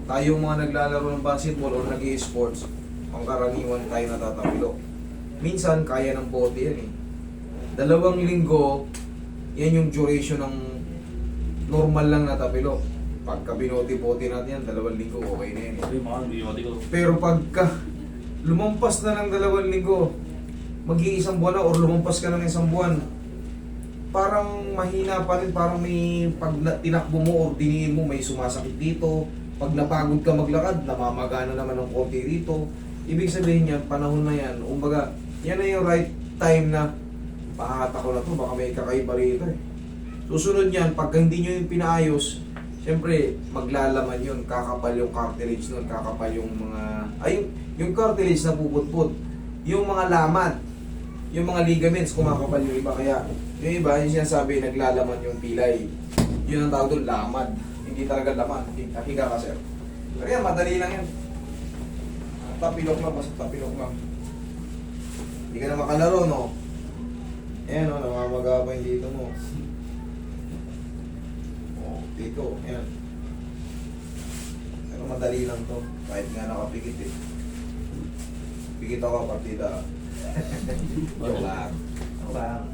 Tayong mga naglalaro ng basketball o nag-i-sports, ang karaniwan tayo natatapilo. Minsan, kaya ng bote yan eh. 2 linggo, yan yung duration ng normal lang na tapilo. Pagka binote-bote natin yan, 2 linggo, okay na yan eh. Sabi mga binote ko. Pero pagka lumampas na ng 2 linggo, mag-iisang buwan na or lumampas ka na ng 1 buwan, parang mahina pa rin, parang may pag tinakbo mo or diniin mo, may sumasakit dito. Pag napagod ka maglakad, namamagana naman ng konti rito. Ibig sabihin niyan, panahon na yan. Kumbaga, yan na yung right time na pahata ko na to, baka may kakaiba rito eh. Susunod yan, pagka hindi nyo yung pinaayos, siyempre, maglalaman yun, kakapal yung cartilage nun, kakapal yung mga, ay, yung cartilage na puputput, yung mga laman, yung mga ligaments, kumakapal yung iba, kaya, yung iba, yung sinasabi, naglalaman yung pilay, yun ang tawag doon, laman, hindi talaga laman, higa ka sir. Pero yan, madali lang yan. Tapilok lang, basta tapilok lang. Hindi ka na makalaro, no? Ayan, no, namamaga pa yung dito mo. Dito, yan. Pero madali lang to. Kahit nga nakapikit eh. Pikit ako, partida. Joke lang. Joke lang.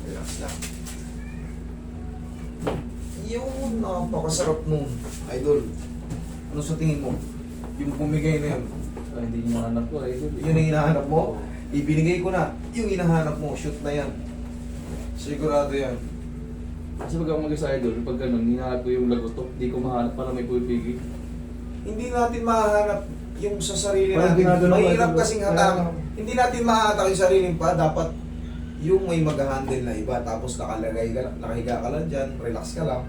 Relax lang. Yun, napakasarap nun. Idol, ano sa tingin mo? Yung bumigay na yun. Ay, hindi niyo anak ko eh. Yun ang hinahanap mo? Ibinigay ko na. Yung hinahanap mo, shoot na yan. Sigurado yan. Kasi pag ako mag-isa idol, pag ganun, hinahanap ko yung lagotok, di ko mahanap para may pupigi. Hindi natin mahanap yung sa sarili Parang natin. ginagawa Mahirap natin. kasing hatak. Hindi natin mahatak yung sarili pa. Dapat yung may mag-handle na iba. Tapos nakahiga ka lang dyan. Relax ka lang.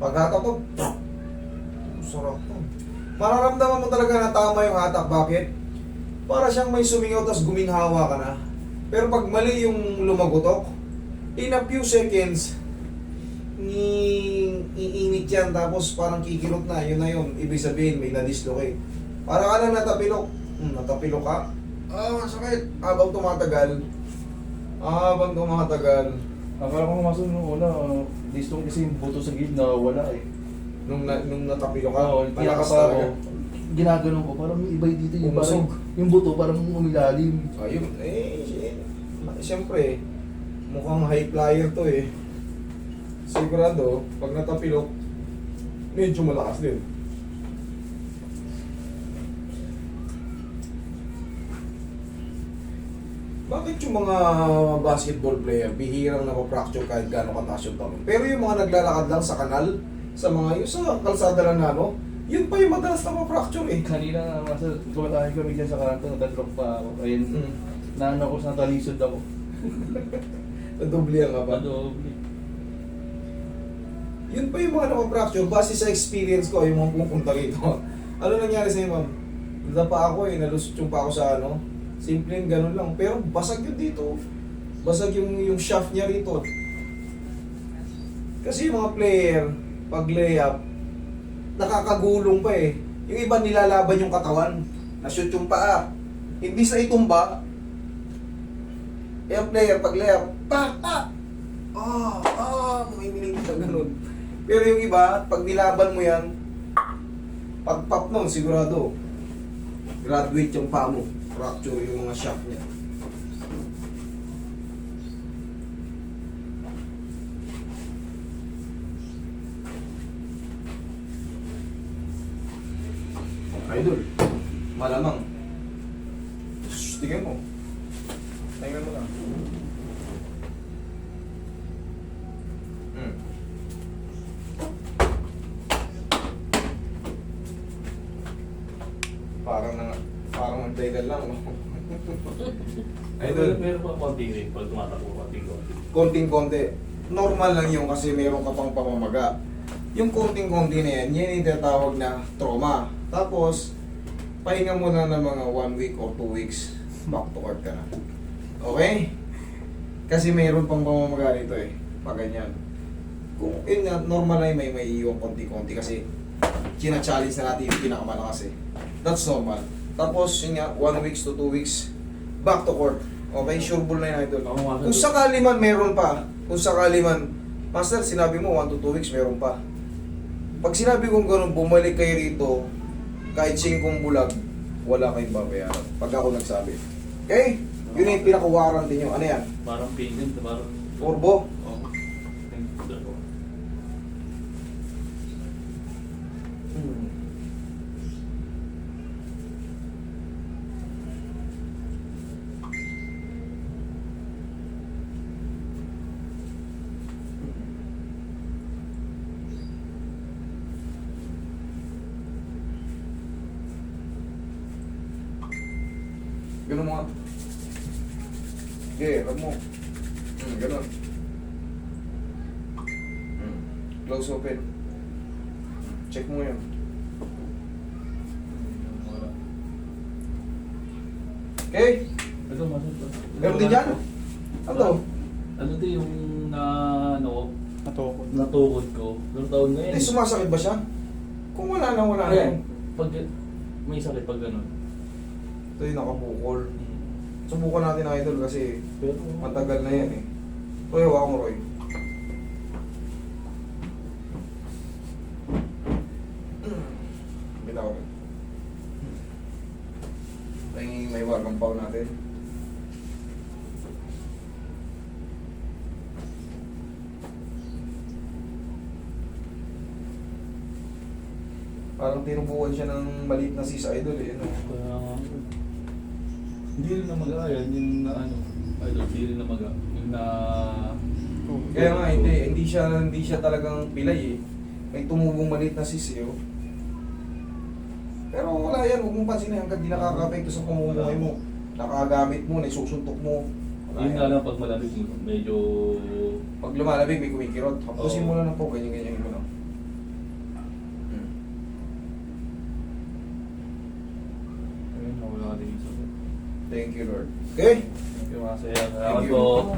Pag hatak ko, sarap to. Mararamdaman mo talaga na tama yung hatak. Bakit? Para siyang may sumingaw tapos guminhawa ka na. Pero pag mali yung lumagotok, in a few seconds, iinit yan tapos parang kikilot na. Yun na yun. Ibig sabihin, may na-dislocate. Para ka lang natapilok. Natapilok ka. Sakit. Habang tumatagal. Akala ko pumasok nung una, distong kasi yung buto sa gitna, wala eh. Nung natapilok ka, Oo, malakas pa talaga. ako. Ginaganon ko, parang may iba dito yung Umusog. parang, yung buto parang umilalim. Ayun, siyempre, mukhang high flyer to eh. Sigurado, pag natapilok, medyo malakas din. Bakit yung mga basketball player, bihirang napapracture kahit gano'ng kataas yung talon? Pero yung mga naglalakad lang sa kanal, yung sa kalsada lang na ano, yun pa yung madalas na ma-fracture eh. Kanina nga, kumatahin kami dyan sa kanto, natatrok pa ako. Ayun, naano ko sa talisod ako. Nadoblihan ka ba? Padoble. Yun pa yung mga nakapracture, base sa experience ko, yung mga pupunta rito. Ano nangyari sa'yo, ma'am? Nadapa ako eh, nalusot yung pa ako sa ano. Simpleng ganun lang, pero basag yun dito. Basag yung shaft niya rito. Kasi yung mga player, pag layup, nakakagulong pa eh. Yung iba nilalaban yung katawan, na-shoot yung paa. Hindi sa itumba, eh ang player, pag layup, may minigit na ganun. Pero yung iba, pag nilaban mo yan, pag pop nun, sigurado, graduate yung paa mo. Fracture yung mga shaft niya. Idol, malamang. Shhh, tingnan mo. Tingnan mo lang. Parang nagtaigal lang, no? Idol, Meron pa konting rin pag tumatakbo, konting-konting. konting-konti. Normal lang yung kasi meron ka pang pamamaga. Yung konting-konti na yan, yan yung tinatawag na trauma. Tapos, pahinga mo na ng mga 1 week or 2 weeks, back to work ka na. Okay? Kasi mayroon pang pamamaga nito eh, pag ganyan. Kung yun nga, normal na yung may iiwang konti-konti kasi china-challenge na natin yung pinakamalakas eh. That's normal. Tapos, yun nga, 1 weeks to 2 weeks, back to court. Okay, sure ball na yun ito. Kung sakali man meron pa, kung sakali man Master, sinabi mo 1 to 2 weeks meron pa. Pag sinabi kong gano'n, bumalik kayo rito, kahit 5 bulag, wala kayong babayaran. Pag ako nagsabi. Okay? Yun na yung pinaka-warranty nyo. Ano yan? Parang payment, parang... Turbo? Oo. Dalawa. Hmm. Ganun mo nga. Okay, rub mo. Ganun. Close open. Check mo yun. Wala. Okay? Ito, masuk to. Meron din dyan? Ano to? Ano to yung na... ano Natukod. natukod ko. Ilang taon na yan. Eh, sumasakit ba siya? Kung wala na, wala na. Ayan. Pag may sakit pag gano'n. Ito yung nakabukol. Subukan natin, idol, kasi Pero... matagal na yan eh. Roy, hawakan mo, Roy. Bitaw. May wargang pao natin. Parang tinubukan siya ng maliit na sis, idol eh. Ano? Kaya... hindi rin na mag-aayan yung na ano. Idol, hindi rin na yung na... Kaya nga, hindi siya talagang pilay eh. May tumubong maliit na sis eh. Oh. Pero wala yan, huwag mong pansinin hanggang di nakaka-apekto sa pamumuhay mo. Nakagamit mo, nasusuntok mo. Wala Yun yan. nga lang pag malamig, medyo... Pag lumalabig, may kumikirot. Hapusin mo na lang po, ganyan-ganyan mo lang. Ayun, nawala ka din yung sakit. Thank you, Lord. Okay? Thank you, masaya. Thank Salamat you. po.